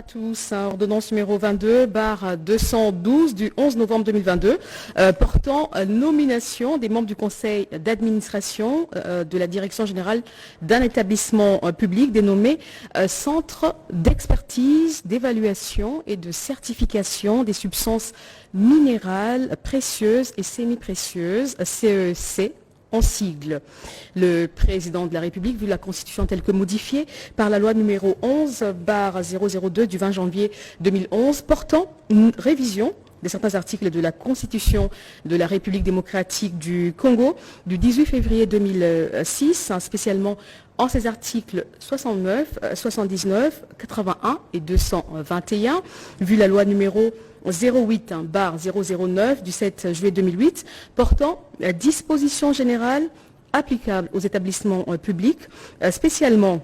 à tous. Ordonnance numéro 22/212 du 11 novembre 2022 portant nomination des membres du conseil d'administration de la direction générale d'un établissement public dénommé Centre d'expertise, d'évaluation et de certification des substances minérales précieuses et semi-précieuses, CEC, en sigle. Le président de la République, vu la Constitution telle que modifiée par la loi numéro 11/002 du 20 janvier 2011 portant une révision de certains articles de la Constitution de la République démocratique du Congo du 18 février 2006, spécialement en ses articles 69, 79, 81 et 221, vu la loi numéro 08/009 du 7 juillet 2008 portant dispositions générales applicables aux établissements publics, spécialement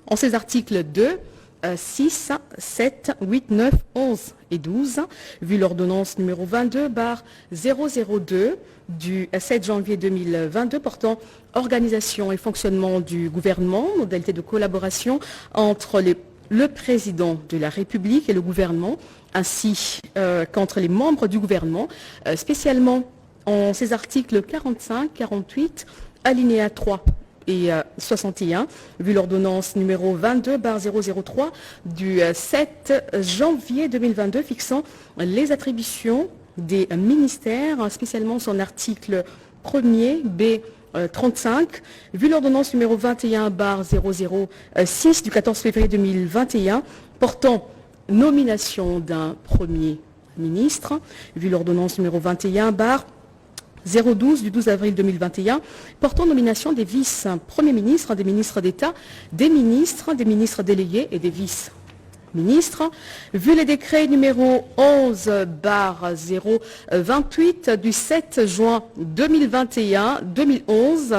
en ses articles 2, 6, 7, 8, 9, 11 et 12, vu l'ordonnance numéro 22/002 du 7 janvier 2022 portant organisation et fonctionnement du gouvernement, modalité de collaboration entre le président de la République et le gouvernement, ainsi qu'entre les membres du gouvernement, spécialement en ces articles 45, 48, alinéa 3 et 61, vu l'ordonnance numéro 22/003 du 7 janvier 2022 fixant les attributions des ministères, spécialement son article 1er B 35, vu l'ordonnance numéro 21/006 du 14 février 2021 portant nomination d'un Premier ministre, vu l'ordonnance numéro 21/012 du 12 avril 2021 portant nomination des vice-premiers ministres, des ministres d'État, des ministres délégués et des vice-ministres, vu les décrets numéro 11/028 du 7 juin 2011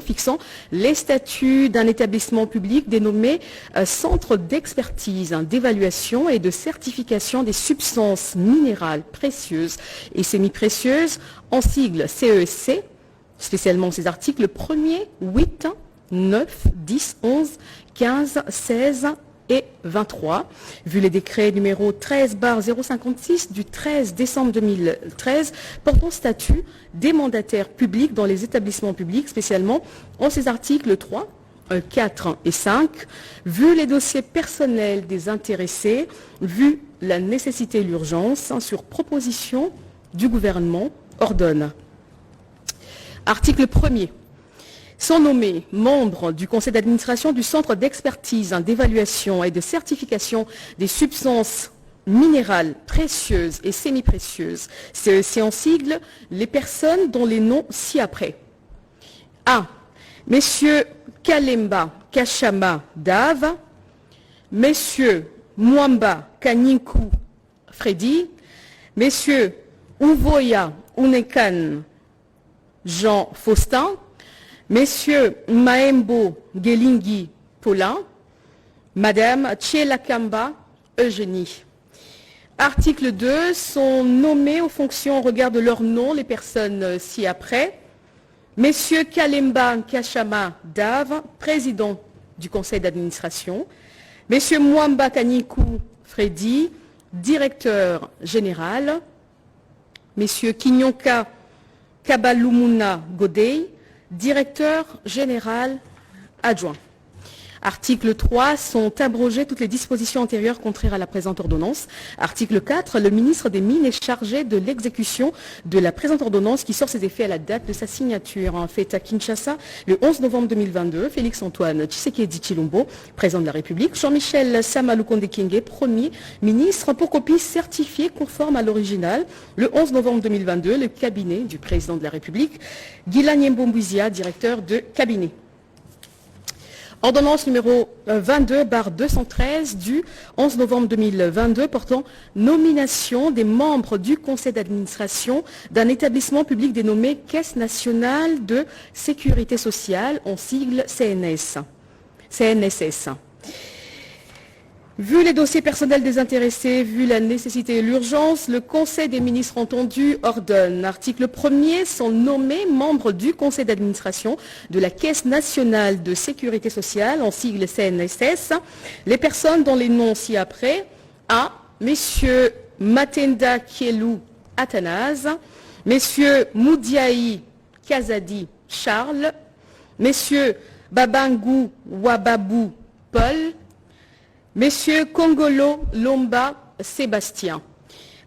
fixant les statuts d'un établissement public dénommé Centre d'expertise, d'évaluation et de certification des substances minérales précieuses et semi-précieuses, en sigle CEC, spécialement ces articles 1er, 8, 9, 10, 11, 15, 16 et 23, vu les décrets numéro 13/056 du 13 décembre 2013 portant statut des mandataires publics dans les établissements publics, spécialement en ces articles 3, 4 et 5, vu les dossiers personnels des intéressés, vu la nécessité et l'urgence, sur proposition du gouvernement, ordonne. Article 1er. Sont nommés membres du conseil d'administration du Centre d'expertise, d'évaluation et de certification des substances minérales précieuses et semi-précieuses, CEC en sigle, les personnes dont les noms ci-après. A. Messieurs Kalemba Kachama Dave, Messieurs Mwamba Kanyinku Freddy, Messieurs Uvoya Unekan Jean Faustin, Messieurs Maembo Gelingi Paulin, Madame Tchelakamba Eugénie. Article 2. Sont nommés aux fonctions au regard de leur nom les personnes ci-après. Messieurs Kalemba Kachama Dave, président du conseil d'administration. Messieurs Mwamba Kanikou Freddy, directeur général. Messieurs Kinyonka Kabalumuna Godey, directeur général adjoint. Article 3. Sont abrogées toutes les dispositions antérieures contraires à la présente ordonnance. Article 4. Le ministre des Mines est chargé de l'exécution de la présente ordonnance qui sort ses effets à la date de sa signature. Faite à Kinshasa le 11 novembre 2022. Félix-Antoine Tshisekedi Tshilombo, président de la République. Jean-Michel Samaloukonde Kyenge, Premier ministre, pour copie certifiée conforme à l'original. Le 11 novembre 2022, le cabinet du président de la République. Guilain Mboumbouizia, directeur de cabinet. Ordonnance numéro 22/213 du 11 novembre 2022 portant nomination des membres du conseil d'administration d'un établissement public dénommé Caisse nationale de sécurité sociale, en sigle CNSS. Vu les dossiers personnels des intéressés, vu la nécessité et l'urgence, le Conseil des ministres entendu ordonne. Article 1er. Sont nommés membres du Conseil d'administration de la Caisse nationale de sécurité sociale, en sigle CNSS, les personnes dont les noms ci-après 1. Messieurs Matenda Kielou Athanase, Messieurs Moudiaï Kazadi Charles, Messieurs Babangou Wababou Paul, Messieurs Kongolo Lomba Sébastien.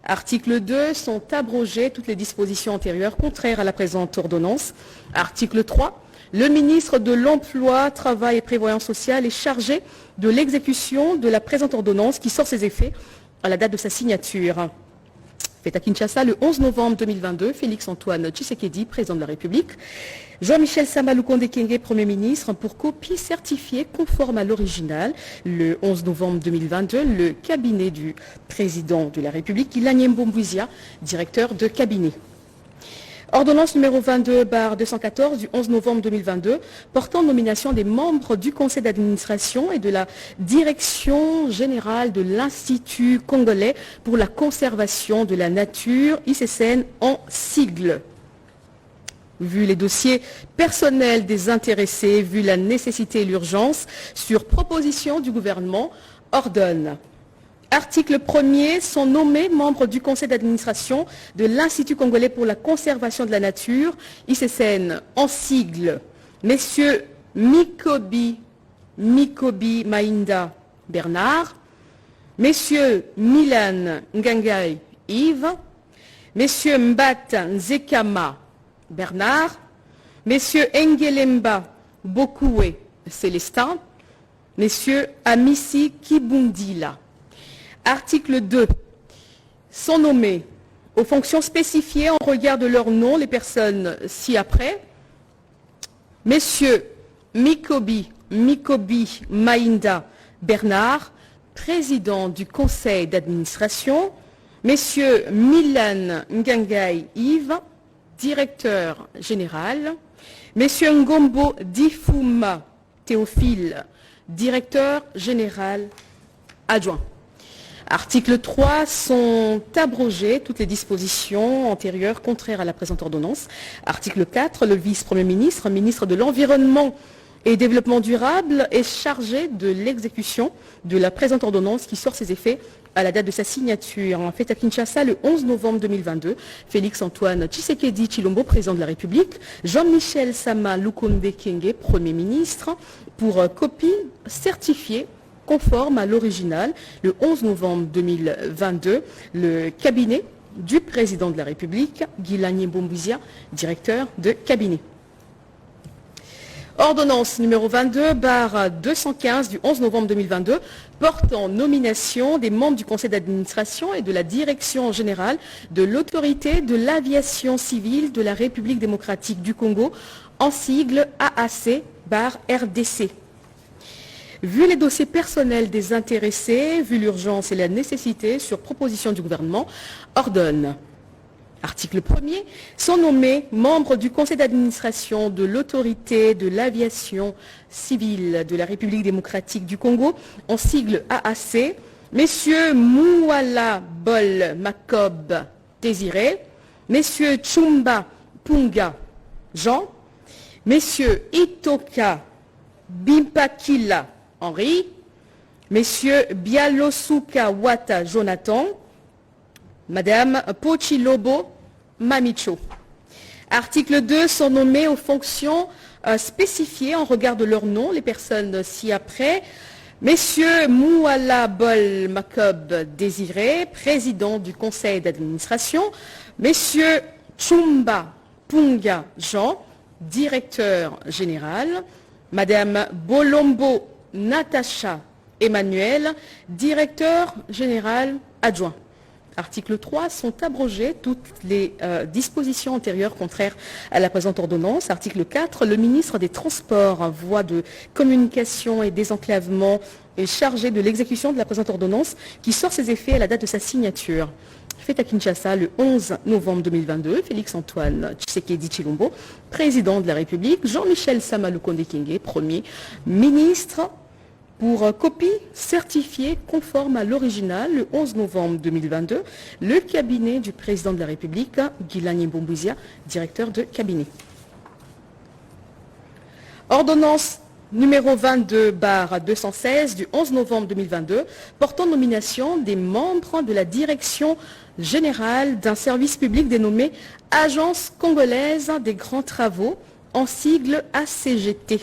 Article 2, sont abrogées toutes les dispositions antérieures contraires à la présente ordonnance. Article 3, le ministre de l'Emploi, Travail et Prévoyance sociale est chargé de l'exécution de la présente ordonnance qui sort ses effets à la date de sa signature. Fait à Kinshasa le 11 novembre 2022, Félix-Antoine Tshisekedi, président de la République, Jean-Michel Sama Lukonde Kyenge, Premier ministre, pour copie certifiée conforme à l'original. Le 11 novembre 2022, le cabinet du président de la République, Guilany Mbombouizia, directeur de cabinet. Ordonnance numéro 22/214 du 11 novembre 2022 portant nomination des membres du conseil d'administration et de la direction générale de l'Institut congolais pour la conservation de la nature, ICCN en sigle. Vu les dossiers personnels des intéressés, vu la nécessité et l'urgence, sur proposition du gouvernement, ordonne. Article 1er, sont nommés membres du conseil d'administration de l'Institut congolais pour la conservation de la nature, ICCN en sigle, messieurs Mikobi Mainda Bernard, messieurs Milan Ngangai Yves, messieurs Mbata Nzekama Bernard, messieurs Engelemba Bokoué Célestin, messieurs Amissi Kibundila. Article 2. Sont nommés aux fonctions spécifiées en regard de leur nom les personnes ci-après. Messieurs Mikobi Mainda Bernard, président du conseil d'administration. Messieurs Milan Ngangai Yves, directeur général. Messieurs Ngombo Difuma Théophile, directeur général adjoint. Article 3, sont abrogées toutes les dispositions antérieures contraires à la présente ordonnance. Article 4, le vice-premier ministre, ministre de l'Environnement et Développement durable, est chargé de l'exécution de la présente ordonnance qui sort ses effets à la date de sa signature. En fait, à Kinshasa, le 11 novembre 2022, Félix-Antoine Tshisekedi Tshilombo, président de la République, Jean-Michel Sama Lukonde Kyenge, Premier ministre, pour copie certifiée conforme à l'original, le 11 novembre 2022, le cabinet du président de la République, Guilany Mbombouizia, directeur de cabinet. Ordonnance numéro 22/215 du 11 novembre 2022 portant nomination des membres du conseil d'administration et de la direction générale de l'autorité de l'aviation civile de la République démocratique du Congo, en sigle AAC/RDC. Vu les dossiers personnels des intéressés, vu l'urgence et la nécessité, sur proposition du gouvernement, ordonne. Article 1er, sont nommés membres du conseil d'administration de l'autorité de l'aviation civile de la République démocratique du Congo, en sigle AAC, messieurs Mouala Bol Makob Désiré, messieurs Chumba Punga Jean, messieurs Itoka Bimpakila Henri, messieurs Bialosuka Wata Jonathan, madame Pochilobo Mamicho. Article 2, sont nommés aux fonctions spécifiées en regard de leur nom les personnes ci-après. Messieurs Mouala Bol Makob Désiré, président du conseil d'administration. Messieurs Chumba Punga Jean, directeur général. Madame Bolombo Natacha Emmanuel, directeur général adjoint. Article 3, sont abrogées toutes les dispositions antérieures contraires à la présente ordonnance. Article 4, le ministre des Transports, voies de communication et désenclavement est chargé de l'exécution de la présente ordonnance qui sort ses effets à la date de sa signature. Fait à Kinshasa le 11 novembre 2022, Félix-Antoine Tshisekedi Tshilombo, président de la République, Jean-Michel Sama Lukonde Kyenge, Premier ministre, pour copie certifiée conforme à l'original, le 11 novembre 2022, le cabinet du président de la République, Guilany Mbombouizia, directeur de cabinet. Ordonnance numéro 22/216 du 11 novembre 2022 portant nomination des membres de la direction générale d'un service public dénommé Agence congolaise des grands travaux, en sigle ACGT.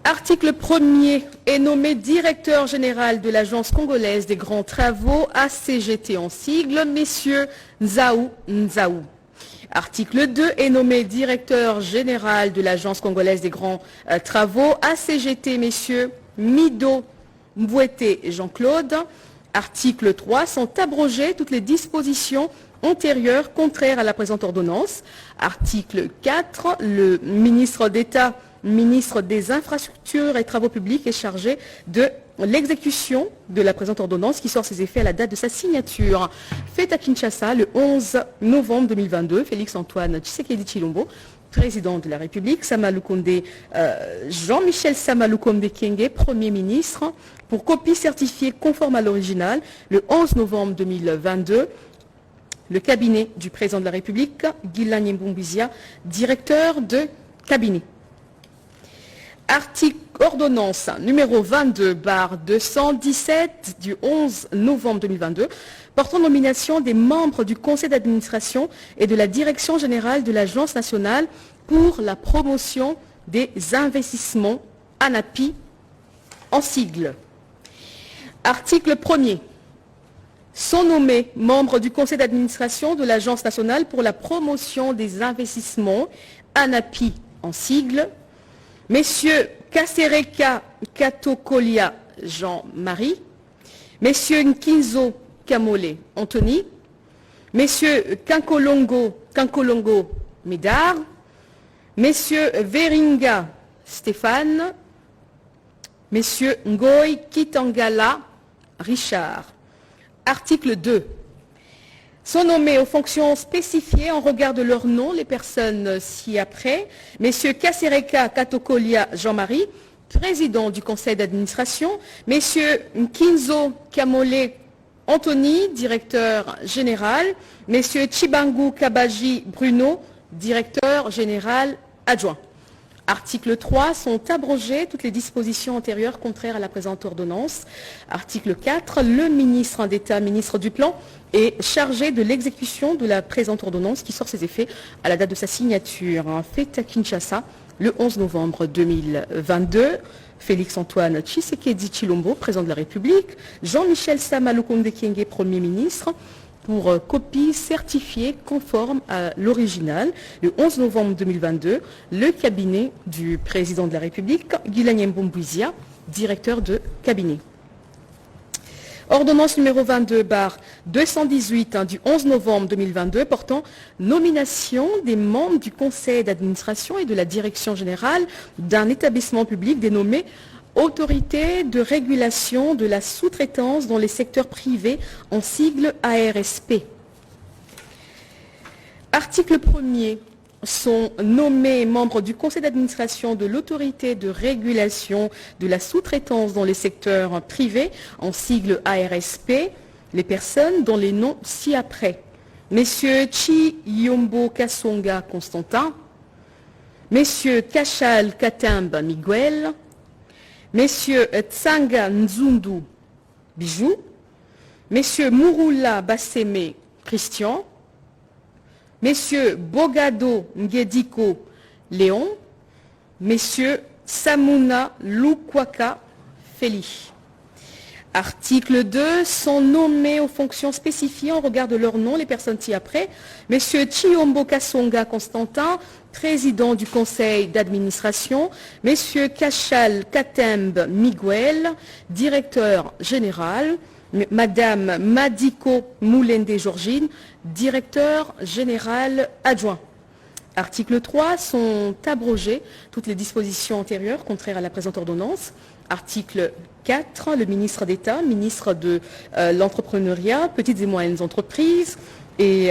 Article 1er est nommé directeur général de l'Agence congolaise des grands travaux, ACGT en sigle, messieurs Nzaou Nzaou. Article 2 est nommé directeur général de l'Agence congolaise des grands travaux, ACGT, messieurs Mido Mbouete et Jean-Claude. Article 3 sont abrogées toutes les dispositions antérieures contraires à la présente ordonnance. Article 4, le ministre d'État, ministre des Infrastructures et Travaux publics est chargé de l'exécution de la présente ordonnance qui sort ses effets à la date de sa signature. Faite à Kinshasa le 11 novembre 2022, Félix-Antoine Tshisekedi Tshilombo, président de la République, Jean-Michel Samaloukonde Kyenge, Premier ministre, pour copie certifiée conforme à l'original, le 11 novembre 2022, le cabinet du président de la République, Guilain Nyembumbizia, directeur de cabinet. Ordonnance numéro 22/217 du 11 novembre 2022 portant nomination des membres du conseil d'administration et de la direction générale de l'Agence nationale pour la promotion des investissements, ANAPI en sigle. Article 1er. Sont nommés membres du conseil d'administration de l'Agence nationale pour la promotion des investissements, ANAPI en sigle, messieurs Kasereka Katokolia Jean-Marie, messieurs Nkinzo Kamole Anthony, messieurs Kankolongo Médard, messieurs Veringa Stéphane, messieurs Ngoy Kitangala Richard. Article 2. Sont nommés aux fonctions spécifiées en regard de leur nom les personnes ci-après. Messieurs Kasereka Katokolia Jean-Marie, président du conseil d'administration. Messieurs Nkinzo Kamole Anthony, directeur général. Messieurs Chibangu Kabaji Bruno, directeur général adjoint. Article 3, sont abrogées toutes les dispositions antérieures contraires à la présente ordonnance. Article 4, le ministre d'État, ministre du Plan, est chargé de l'exécution de la présente ordonnance qui sort ses effets à la date de sa signature. Fait à Kinshasa le 11 novembre 2022. Félix-Antoine Tshisekedi Tshilombo, président de la République. Jean-Michel Samaloukonde Kyenge, Premier ministre, pour copie certifiée conforme à l'original, le 11 novembre 2022, le cabinet du président de la République, Guilain Nyembumbizia, directeur de cabinet. Ordonnance numéro 22/218 du 11 novembre 2022 portant nomination des membres du conseil d'administration et de la direction générale d'un établissement public dénommé Autorité de régulation de la sous-traitance dans les secteurs privés en sigle ARSP. Article 1er. Sont nommés membres du conseil d'administration de l'autorité de régulation de la sous-traitance dans les secteurs privés en sigle ARSP les personnes dont les noms ci-après. Messieurs Chiyombo Kasonga Constantin, Messieurs Kachal Katemba Miguel, Messieurs Tsanga Nzundu Bijou, Messieurs Mouroula Basseme Christian, Messieurs Bogado Ngediko Léon, Messieurs Samuna Lukwaka Feli. Article 2, sont nommés aux fonctions spécifiées en regard de leur nom les personnes ci-après. Messieurs Chiyombo Kasonga Constantin, président du conseil d'administration. Messieurs Kachal Katembe Miguel, directeur général. Madame Madiko Moulende Georgine, directeur général adjoint. Article 3, sont abrogées toutes les dispositions antérieures contraires à la présente ordonnance. Article 4, le ministre d'État, ministre de l'entrepreneuriat, petites et moyennes entreprises, et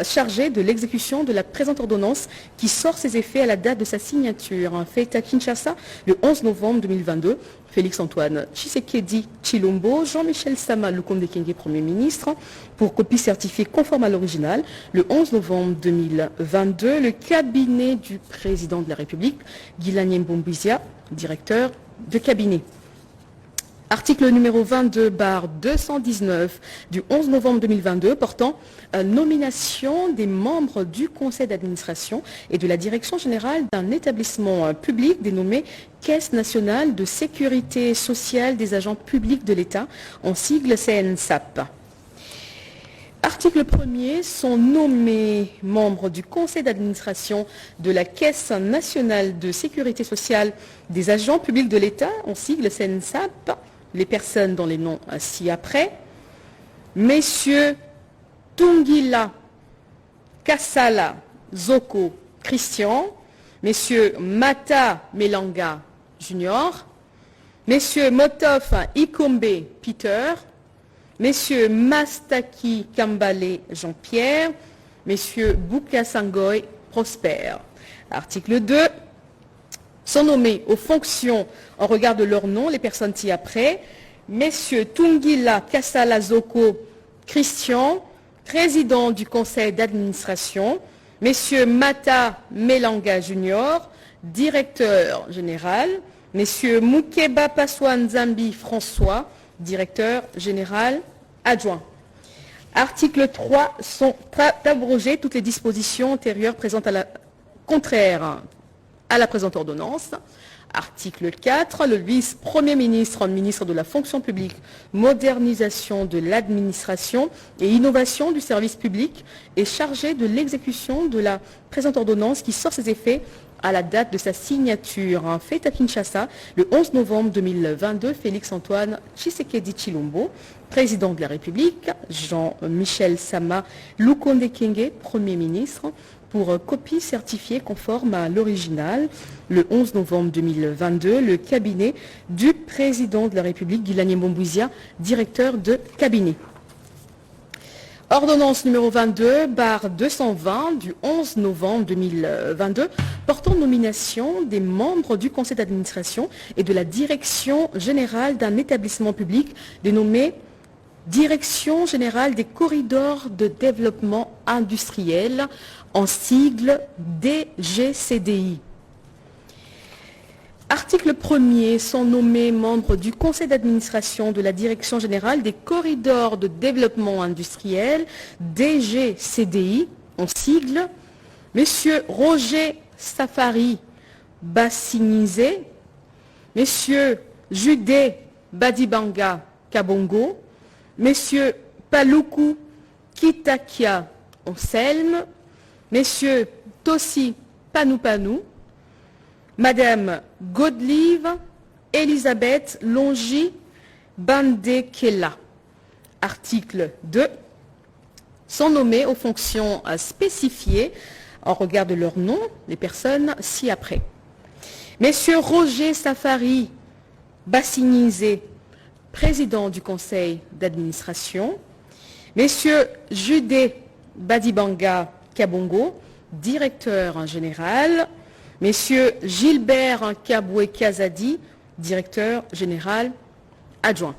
chargé de l'exécution de la présente ordonnance qui sort ses effets à la date de sa signature. Faite à Kinshasa le 11 novembre 2022. Félix-Antoine Tshisekedi Tshilombo, Jean-Michel Sama Lukonde Kyenge, Premier ministre, pour copie certifiée conforme à l'original. Le 11 novembre 2022, le cabinet du président de la République, Guilani Mbombizia, directeur de cabinet. Article numéro 22/219 du 11 novembre 2022 portant nomination des membres du conseil d'administration et de la direction générale d'un établissement public dénommé Caisse nationale de sécurité sociale des agents publics de l'État, en sigle CNSAP. Article 1er, sont nommés membres du conseil d'administration de la Caisse nationale de sécurité sociale des agents publics de l'État, en sigle CNSAP, les personnes dont les noms ci-après: Messieurs Tungila Kassala Zoko Christian, Messieurs Mata Melanga Junior, Messieurs Motof Ikombe Peter, Messieurs Mastaki Kambale Jean-Pierre, Messieurs Bouka-Sangoy Prosper. Article 2. Sont nommés aux fonctions en regard de leur nom les personnes ci-après: Messieurs Tungila Kassala Zoko Christian, président du conseil d'administration; Messieurs Mata Melanga Junior, directeur général; Messieurs Moukeba Paswan Zambi François, directeur général adjoint. Article 3. Sont abrogées toutes les dispositions antérieures présentes contraires à la présente ordonnance. Article 4. Le vice-premier ministre, ministre de la fonction publique, modernisation de l'administration et innovation du service public est chargé de l'exécution de la présente ordonnance qui sort ses effets à la date de sa signature. Faite à Kinshasa le 11 novembre 2022, Félix-Antoine Tshisekedi Tshilombo, président de la République, Jean-Michel Sama Lukonde Kyenge, Premier ministre, pour copie certifiée conforme à l'original. Le 11 novembre 2022, le cabinet du président de la République, Guilani Mbombizia, directeur de cabinet. Ordonnance numéro 22/220 du 11 novembre 2022 portant nomination des membres du conseil d'administration et de la direction générale d'un établissement public dénommé Direction générale des corridors de développement industriel, en sigle DGCDI. Article 1er, sont nommés membres du conseil d'administration de la direction générale des corridors de développement industriel, DGCDI, en sigle, Messieurs Roger Safari Bassinizé, Messieurs Judé Badibanga Kabongo, Messieurs Paluku Kitakia Anselme, Messieurs Tossi Panoupanou, Madame Godelive Elisabeth Longi Bandekela. Article 2. Sont nommés aux fonctions spécifiées en regard de leur nom les personnes ci-après: Messieurs Roger Safari Bassinizé, président du conseil d'administration; Messieurs Judé Badibanga Kabongo, directeur général; Messieurs Gilbert Kaboué Kazadi, directeur général adjoint.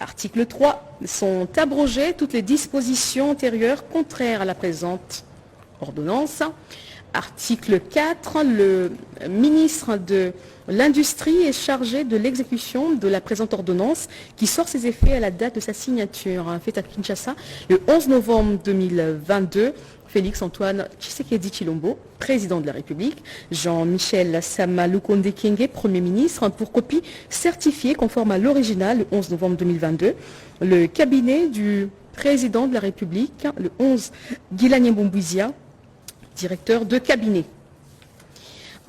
Article 3. Sont abrogées toutes les dispositions antérieures contraires à la présente ordonnance. Article 4. Le ministre de l'Industrie est chargé de l'exécution de la présente ordonnance qui sort ses effets à la date de sa signature. Faite à Kinshasa le 11 novembre 2022. Félix-Antoine Tshisekedi Tshilombo, président de la République, Jean-Michel Sama Lukonde Kyenge, Premier ministre, pour copie certifiée conforme à l'original le 11 novembre 2022. Le cabinet du président de la République, le 11, Guilani Mbombizia, directeur de cabinet.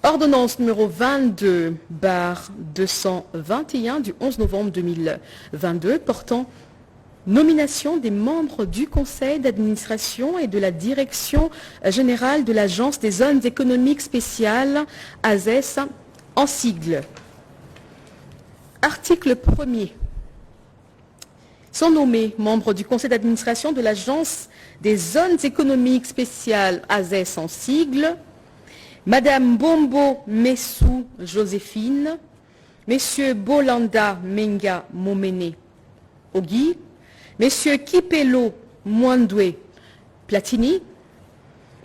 Ordonnance numéro 22/221 du 11 novembre 2022 portant nomination des membres du conseil d'administration et de la direction générale de l'Agence des zones économiques spéciales, AZES, en sigle. Article 1er. sont nommés membres du conseil d'administration de l'Agence des zones économiques spéciales AZES en sigle, Madame Bombo Messou Joséphine, Messieurs Bolanda Menga Momene Ogui, Messieurs Kipelo Mwandwe Platini,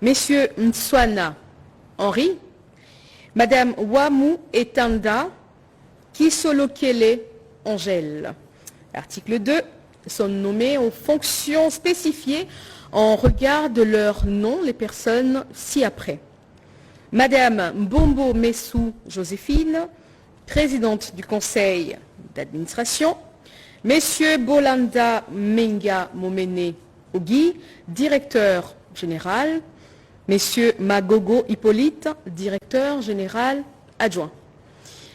Messieurs Mswana Henri, Madame Wamu Etanda Kisolokele Angèle. Article 2. Sont nommés aux fonctions spécifiées en regard de leur nom les personnes ci-après. Madame Bombo Messou Joséphine, présidente du conseil d'administration. Messieurs Bolanda Menga Momene Ogui, directeur général. Messieurs Magogo Hippolyte, directeur général adjoint.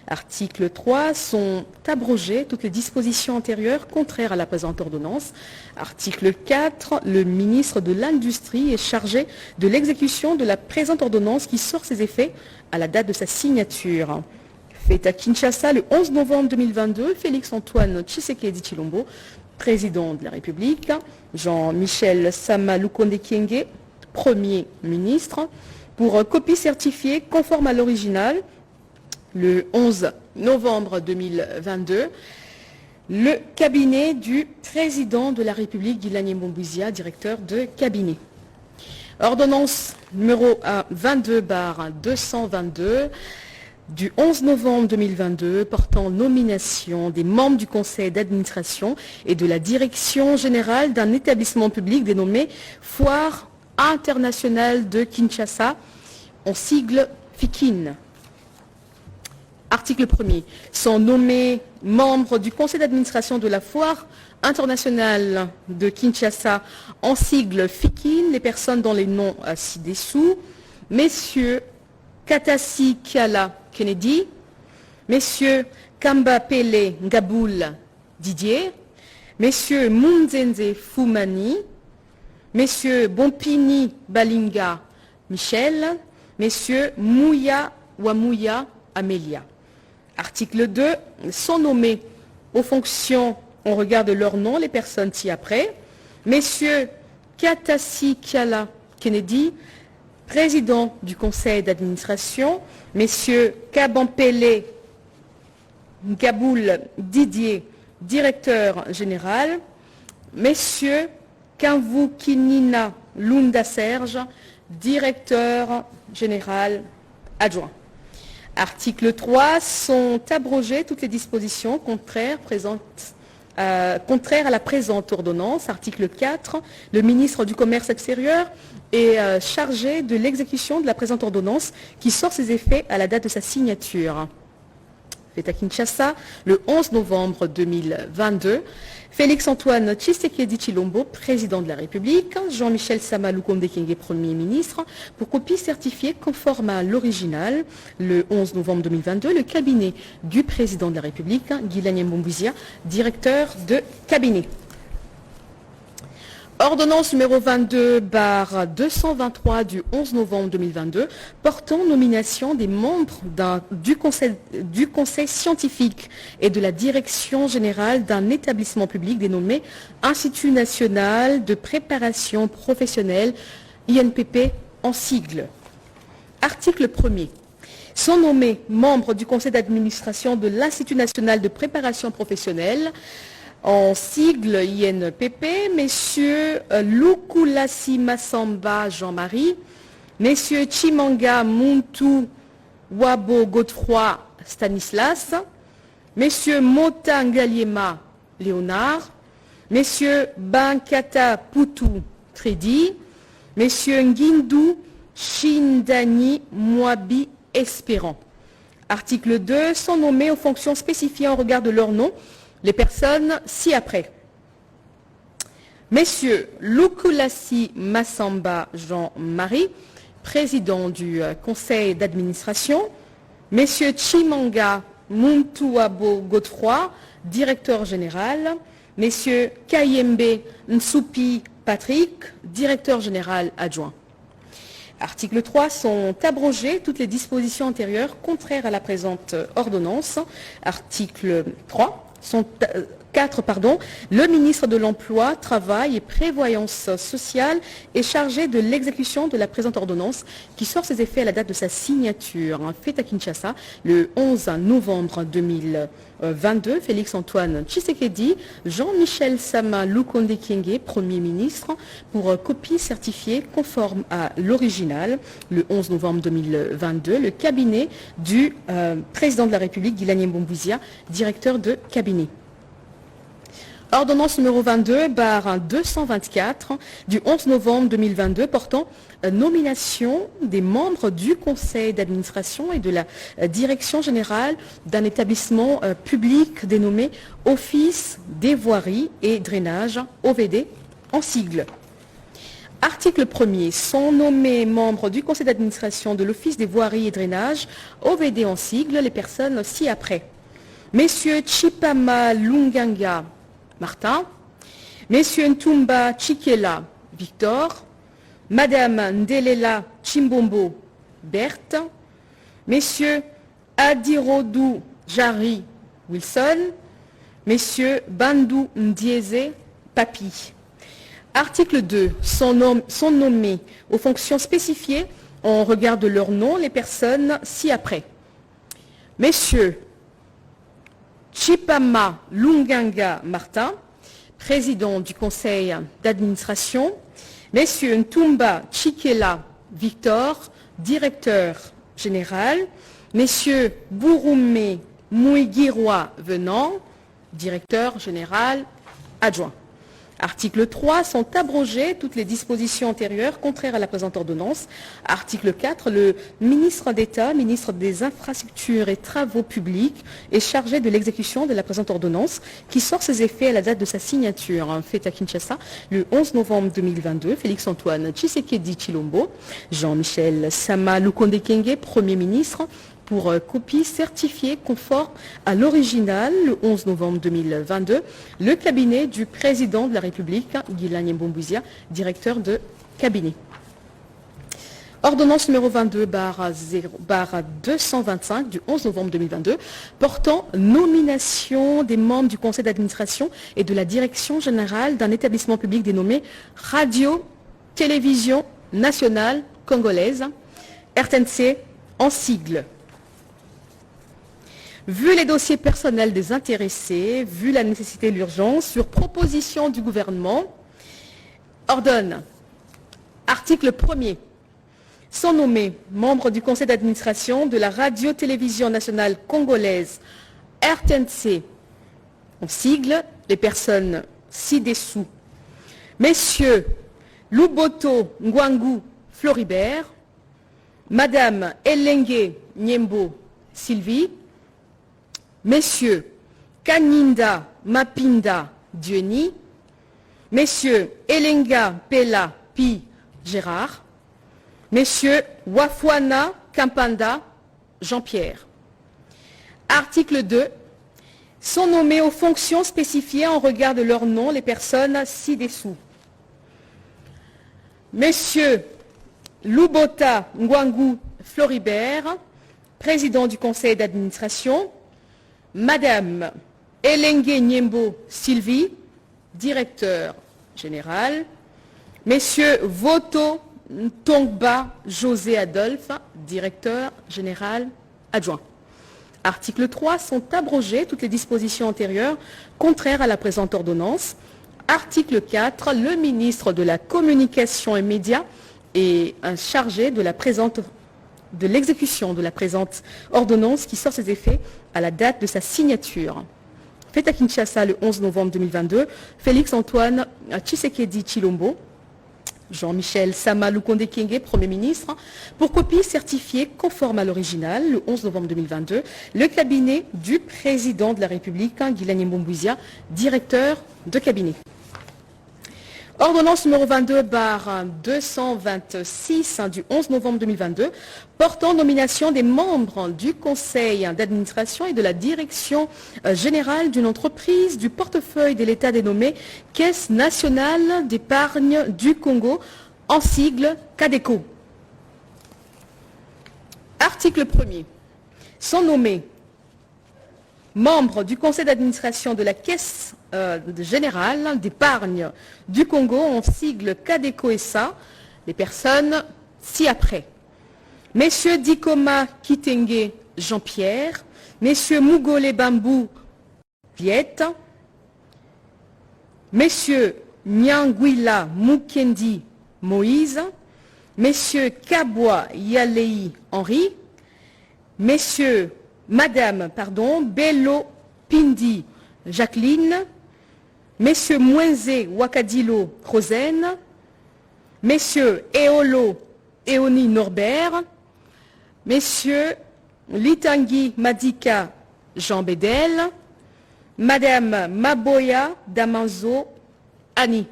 Article 3. Sont abrogées toutes les dispositions antérieures contraires à la présente ordonnance. Article 4. Le ministre de l'Industrie est chargé de l'exécution de la présente ordonnance qui sort ses effets à la date de sa signature. Fait à Kinshasa le 11 novembre 2022, Félix-Antoine Tshisekedi Tshilombo, président de la République, Jean-Michel Sama Lukonde Kyenge, Premier ministre, pour copie certifiée conforme à l'original, le 11 novembre 2022, le cabinet du président de la République, Guilani Mboumbouizia, directeur de cabinet. Ordonnance numéro 22/222 du 11 novembre 2022 portant nomination des membres du conseil d'administration et de la direction générale d'un établissement public dénommé Foire internationale de Kinshasa, en sigle FIKIN. Article 1er. Sont nommés membres du conseil d'administration de la Foire internationale de Kinshasa, en sigle FIKIN, les personnes dont les noms ci-dessous. Messieurs Katasi Kiala Kennedy, Messieurs Kamba Pele Ngaboul Didier, Messieurs Munzenze Foumani, Messieurs Bompini Balinga Michel, Messieurs Mouya Wamouya Amélia. Article 2. Sont nommés aux fonctions en regard de leur nom les personnes ci-après. Messieurs Katasi Kiala Kennedy, président du conseil d'administration. Messieurs Kabampele Ngaboul Didier, directeur général. Messieurs Kanvukinina Lunda Serge, directeur général adjoint. Article 3. Sont abrogées toutes les dispositions contraires à la présente ordonnance. Article 4. Le ministre du Commerce extérieur est chargé de l'exécution de la présente ordonnance qui sort ses effets à la date de sa signature. Fait à Kinshasa le 11 novembre 2022. Félix-Antoine Tshisekedi Tshilombo, président de la République, Jean-Michel Sama Lukonde Kyenge, Premier ministre, pour copie certifiée conforme à l'original, le 11 novembre 2022, le cabinet du président de la République, Guilani Mboumbouizia, directeur de cabinet. Ordonnance numéro 22/223 du 11 novembre 2022 portant nomination des membres du conseil scientifique et de la direction générale d'un établissement public dénommé Institut national de préparation professionnelle, INPP en sigle. Article 1er. Sont nommés membres du conseil d'administration de l'Institut national de préparation professionnelle, en sigle INPP, messieurs Lukulasi Massamba Jean-Marie, messieurs Chimanga Muntu Wabo Godefroy Stanislas, messieurs Mota Ngaliema Léonard, messieurs Bankata Poutou Tredi, messieurs Ngindu Shindani Mwabi Espérant. Article 2. Sont nommés aux fonctions spécifiées en regard de leur nom les personnes ci-après. Messieurs Lukulasi Massamba Jean-Marie, président du conseil d'administration. Messieurs Chimanga Muntuabo Godefroy, directeur général. Messieurs Kayembe Nsupi Patrick, directeur général adjoint. Article 3. Sont abrogées toutes les dispositions antérieures contraires à la présente ordonnance. Article 3. Sont 4, le ministre de l'Emploi, Travail et Prévoyance sociale est chargé de l'exécution de la présente ordonnance qui sort ses effets à la date de sa signature. Fait à Kinshasa le 11 novembre 2022. Félix-Antoine Tshisekedi, Jean-Michel Sama Lukonde Kyenge, Premier ministre, pour copie certifiée conforme à l'original. Le 11 novembre 2022, le cabinet du président de la République, Guilani Mbombouizia, directeur de cabinet. Ordonnance numéro 22/224 du 11 novembre 2022 portant nomination des membres du conseil d'administration et de la direction générale d'un établissement public dénommé Office des voiries et drainage, OVD, en sigle. Article 1er. Sont nommés membres du conseil d'administration de l'Office des voiries et drainage, OVD en sigle, les personnes ci-après. Messieurs Chipama Lunganga Martin, Messieurs Ntumba Chikela Victor, Madame Ndelela Chimbombo Berthe, Messieurs Adirodou Jari Wilson, Messieurs Bandou Ndieze Papi. Article 2. Sont nommés aux fonctions spécifiées en regard de leur nom les personnes ci-après. Messieurs Chipama Lunganga Martin, président du conseil d'administration, Messieurs Ntumba Chikela Victor, directeur général, Messieurs Bouroumé Mouigirwa Venant, directeur général adjoint. Article 3. Sont abrogées toutes les dispositions antérieures contraires à la présente ordonnance. Article 4. Le ministre d'État, ministre des Infrastructures et Travaux publics, est chargé de l'exécution de la présente ordonnance qui sort ses effets à la date de sa signature. Fait à Kinshasa le 11 novembre 2022. Félix-Antoine Tshisekedi Tshilombo, Jean-Michel Sama Lukonde Kyenge, Premier ministre, pour copie certifiée conforme à l'original le 11 novembre 2022, le cabinet du président de la République, Guilani Mbombouizia, directeur de cabinet. Ordonnance numéro 22/225 du 11 novembre 2022 portant nomination des membres du conseil d'administration et de la direction générale d'un établissement public dénommé Radio-Télévision Nationale Congolaise, RTNC en sigle. Vu les dossiers personnels des intéressés, vu la nécessité et l'urgence, sur proposition du gouvernement, ordonne, article 1er, sont nommés membres du conseil d'administration de la Radio-Télévision Nationale Congolaise, RTNC, en sigle, les personnes ci-dessous. Messieurs Luboto Ngwangu Floribert, Madame Elengue Nyembo Sylvie, Messieurs Kaninda Mapinda Diony, Messieurs Elenga Pela Pi Gérard, Messieurs Wafwana Kampanda Jean-Pierre. Article 2. Sont nommés aux fonctions spécifiées en regard de leur nom les personnes ci-dessous. Messieurs Lubota Ngwangu Floribert, président du conseil d'administration, Madame Elengue Nyembo Sylvie, directeur général, Messieurs Voto Ntongba José Adolphe, directeur général adjoint. Article 3. Sont abrogées toutes les dispositions antérieures contraires à la présente ordonnance. Article 4. Le ministre de la Communication et Médias est chargé de l'exécution de la présente ordonnance qui sort ses effets à la date de sa signature. Fait à Kinshasa le 11 novembre 2022, Félix-Antoine Tshisekedi Tshilombo, Jean-Michel Sama Lukonde Kyenge, Premier ministre, pour copie certifiée conforme à l'original le 11 novembre 2022, le cabinet du président de la République, Guilani Mbombouizia, directeur de cabinet. Ordonnance numéro 22/226 du 11 novembre 2022 portant nomination des membres du conseil d'administration et de la direction générale d'une entreprise du portefeuille de l'État dénommée Caisse nationale d'épargne du Congo, en sigle CADECO. Article 1er. Sont nommés Membre du conseil d'administration de la Caisse générale d'épargne du Congo, en sigle CADECO-SA, les personnes ci-après. Messieurs Dikoma Kitenge Jean-Pierre, Messieurs Mugole Bambou Viette, Messieurs Nyangwila Mukendi Moïse, Messieurs Kabwa Yalei Henri, Madame Bello Pindi Jacqueline, Messieurs Mwenze Wakadilo Rosen, Messieurs Eolo Eoni Norbert, Messieurs Litangi Madika Jean Bédel, Madame Maboya Damanzo Annie.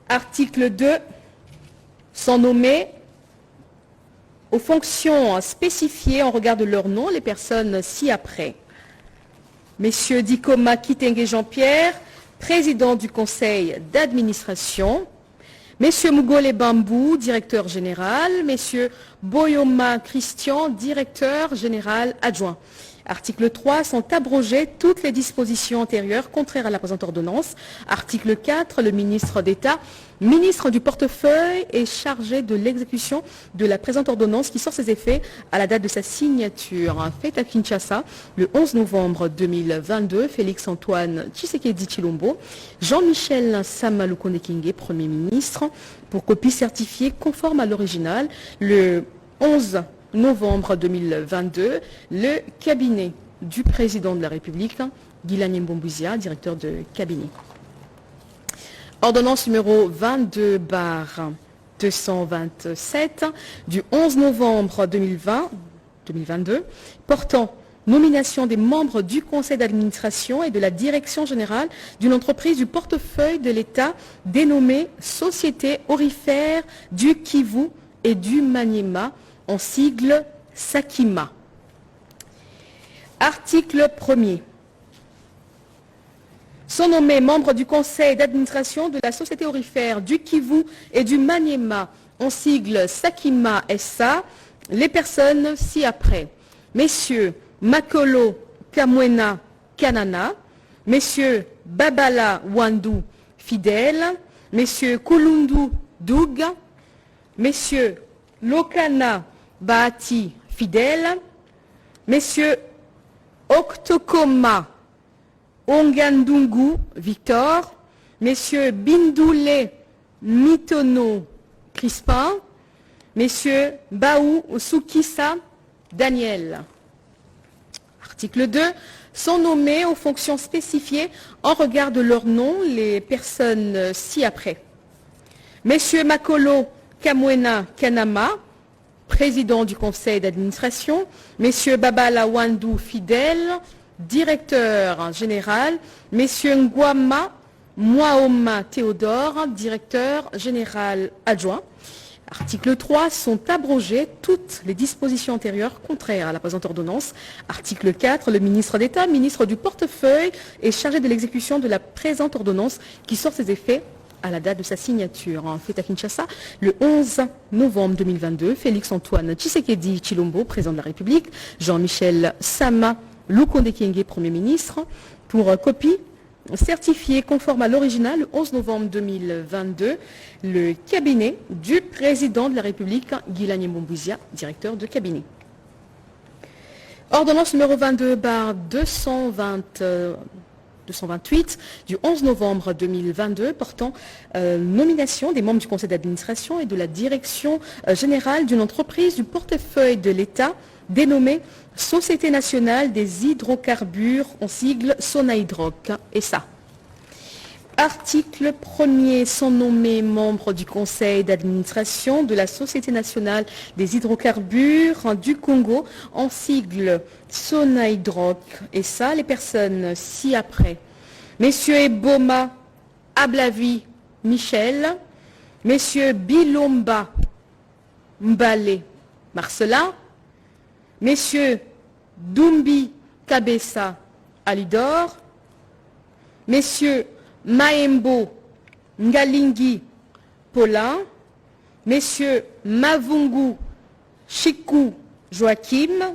Article 2, sont nommés aux fonctions spécifiées en regard de leur nom les personnes ci-après. Messieurs Dikoma Kitenge Jean-Pierre, président du conseil d'administration. Messieurs Mugole Bambou, directeur général. Messieurs Boyoma Christian, directeur général adjoint. Article 3, sont abrogées toutes les dispositions antérieures contraires à la présente ordonnance. Article 4, le ministre d'État, ministre du portefeuille, est chargé de l'exécution de la présente ordonnance qui sort ses effets à la date de sa signature. Faite à Kinshasa, le 11 novembre 2022, Félix-Antoine Tshisekedi Tshilombo, Jean-Michel Sama Lukonde Kyenge, Premier ministre, pour copie certifiée conforme à l'original, le 11 novembre 2022, le cabinet du président de la République, Guilani Mbombouizia, directeur de cabinet. Ordonnance numéro 22/227 du 11 novembre 2022 portant nomination des membres du conseil d'administration et de la direction générale d'une entreprise du portefeuille de l'État dénommée Société Aurifère du Kivu et du Maniema, en sigle Sakima. Article 1er. Sont nommés membres du conseil d'administration de la Société Aurifère du Kivu et du Maniema, en sigle Sakima SA, les personnes ci-après. Messieurs Makolo Kamwena Kanana, Messieurs Babala Wandu Fidèle, Messieurs Kulundu Doug, Messieurs Lokana Bahati Fidèle, Messieurs Oktokoma Ongandungu Victor, Messieurs Bindoule Mitono Crispin, Messieurs Baou Soukissa Daniel. Article 2. Sont nommés aux fonctions spécifiées en regard de leur nom les personnes ci-après. Messieurs Makolo Kamwena Kanama, président du conseil d'administration. Messieurs Babala Wandu Fidèle, directeur général. Messieurs Ngwama Mwaoma Théodore, directeur général adjoint. Article 3, sont abrogées toutes les dispositions antérieures contraires à la présente ordonnance. Article 4, le ministre d'État, ministre du portefeuille, est chargé de l'exécution de la présente ordonnance qui sort ses effets à la date de sa signature. Fait à Kinshasa, le 11 novembre 2022, Félix-Antoine Tshisekedi Tshilombo, président de la République, Jean-Michel Sama Lukonde Kyenge, Premier ministre, pour copie certifié conforme à l'original le 11 novembre 2022, le cabinet du président de la République, Guilani Mbombouizia, directeur de cabinet. Ordonnance numéro 22/228 du 11 novembre 2022 portant nomination des membres du conseil d'administration et de la direction générale d'une entreprise du portefeuille de l'État dénommée Société nationale des hydrocarbures, en sigle Sonahydrac, SA. Article 1er, sont nommés membres du conseil d'administration de la Société nationale des hydrocarbures du Congo, en sigle Sonahydrac, SA, les personnes ci-après. Messieurs Eboma Ablavi Michel, Messieurs Bilomba Mbale Marcelin, Messieurs Dumbi Kabessa Alidor, Messieurs Maembo Ngalingi Paulin, Messieurs Mavungu Chikou Joachim,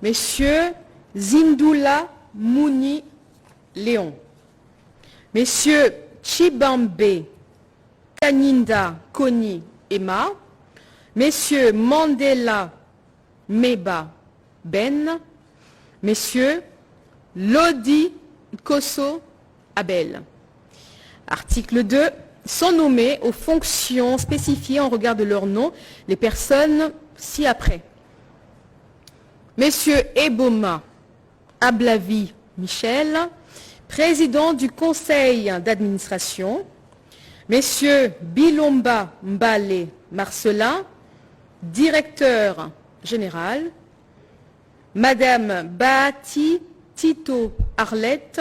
Messieurs Zindula Mouni Léon. Messieurs Chibambe Kaninda Koni Emma. Messieurs Mandela Meba Ben. Messieurs Lodi Koso Abel. Article 2. Sont nommés aux fonctions spécifiées en regard de leur nom les personnes ci-après. Messieurs Eboma Ablavi Michel, président du conseil d'administration. Messieurs Bilomba Mbale Marcelin, directeur général. Madame Bahati Tito Arlette,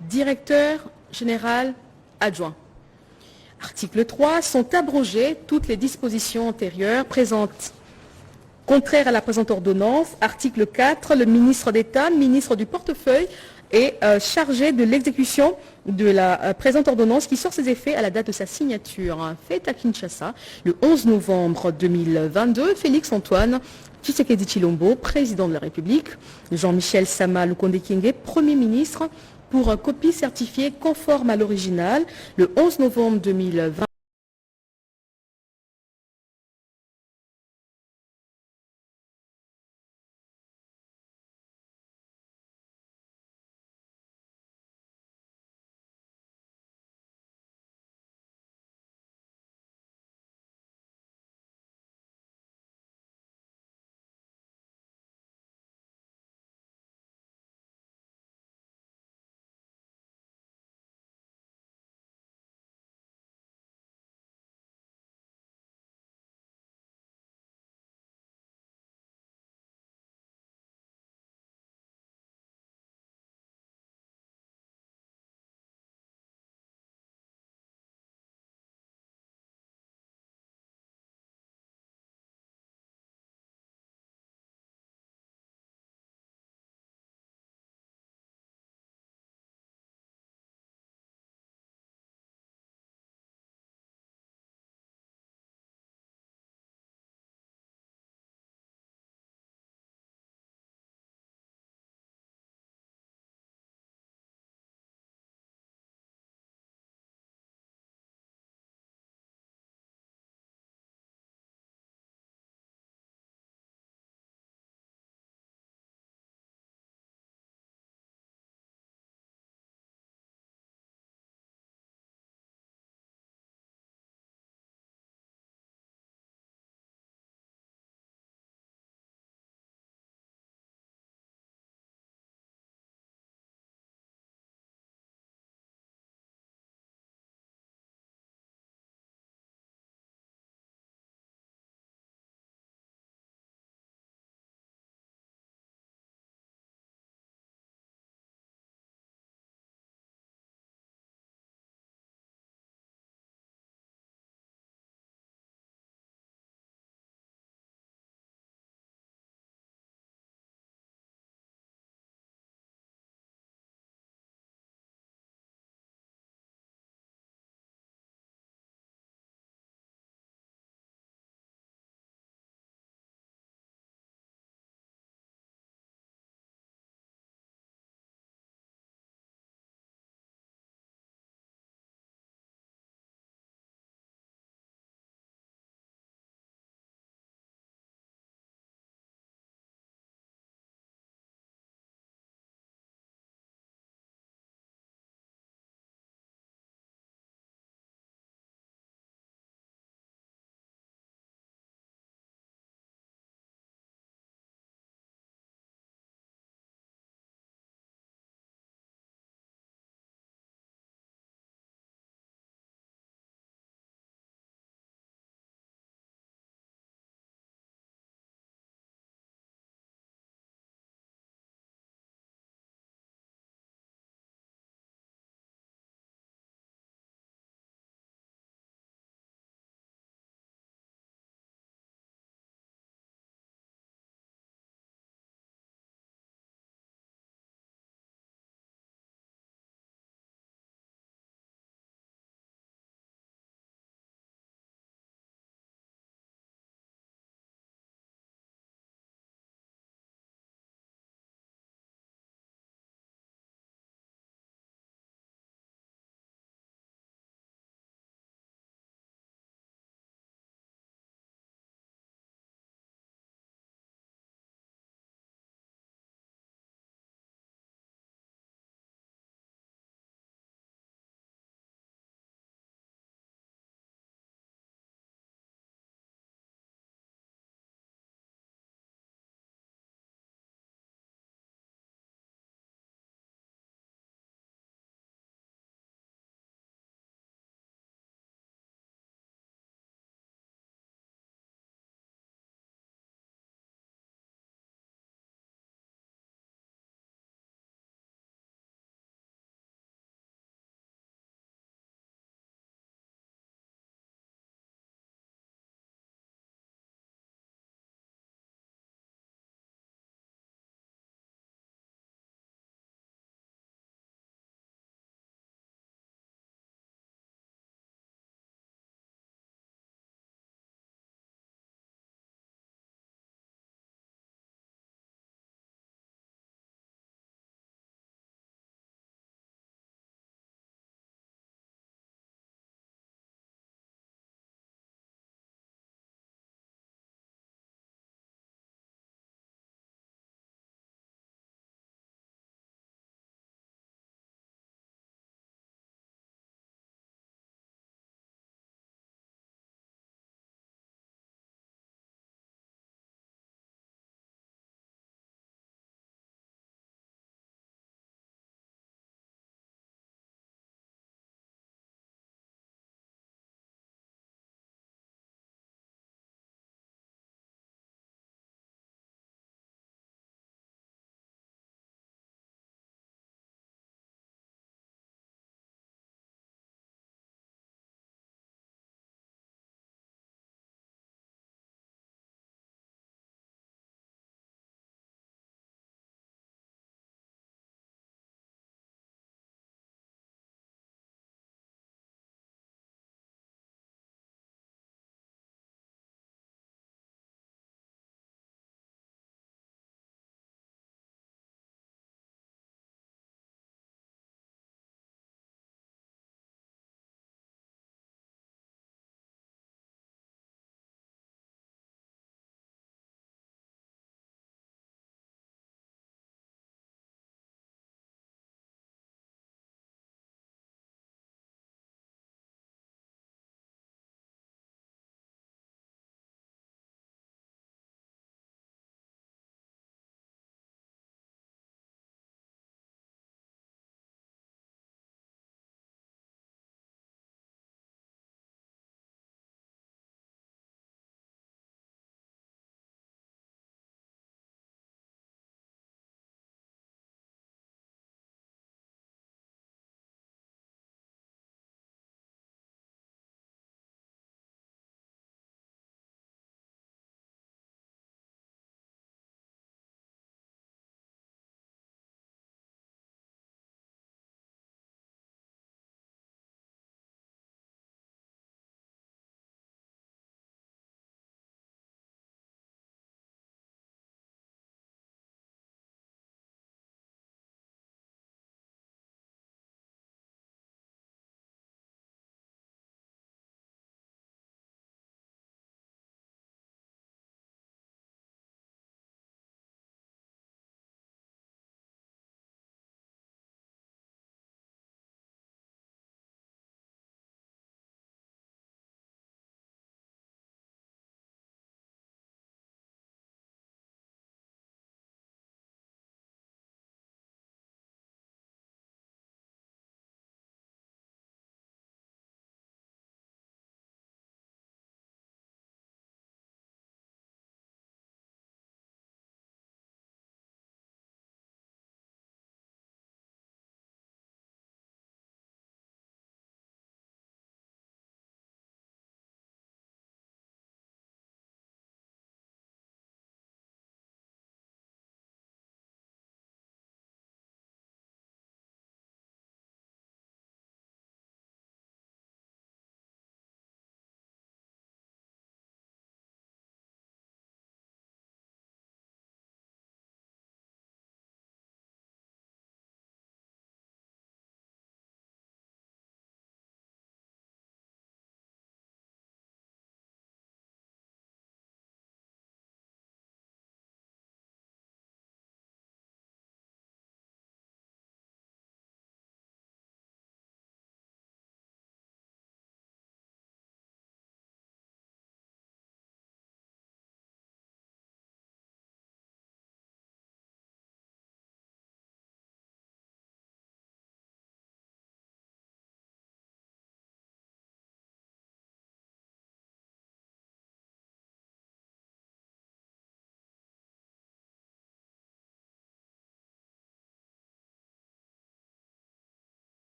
directeur général adjoint. Article 3. Sont abrogées toutes les dispositions antérieures présentes contraires à la présente ordonnance. Article 4. Le ministre d'État, ministre du portefeuille, est chargé de l'exécution de la présente ordonnance qui sort ses effets à la date de sa signature. Faite à Kinshasa le 11 novembre 2022. Félix Antoine Tshisekedi Tshilombo, président de la République. Jean-Michel Sama Lukonde Kyenge, Premier ministre, pour copie certifiée conforme à l'original le 11 novembre 2020.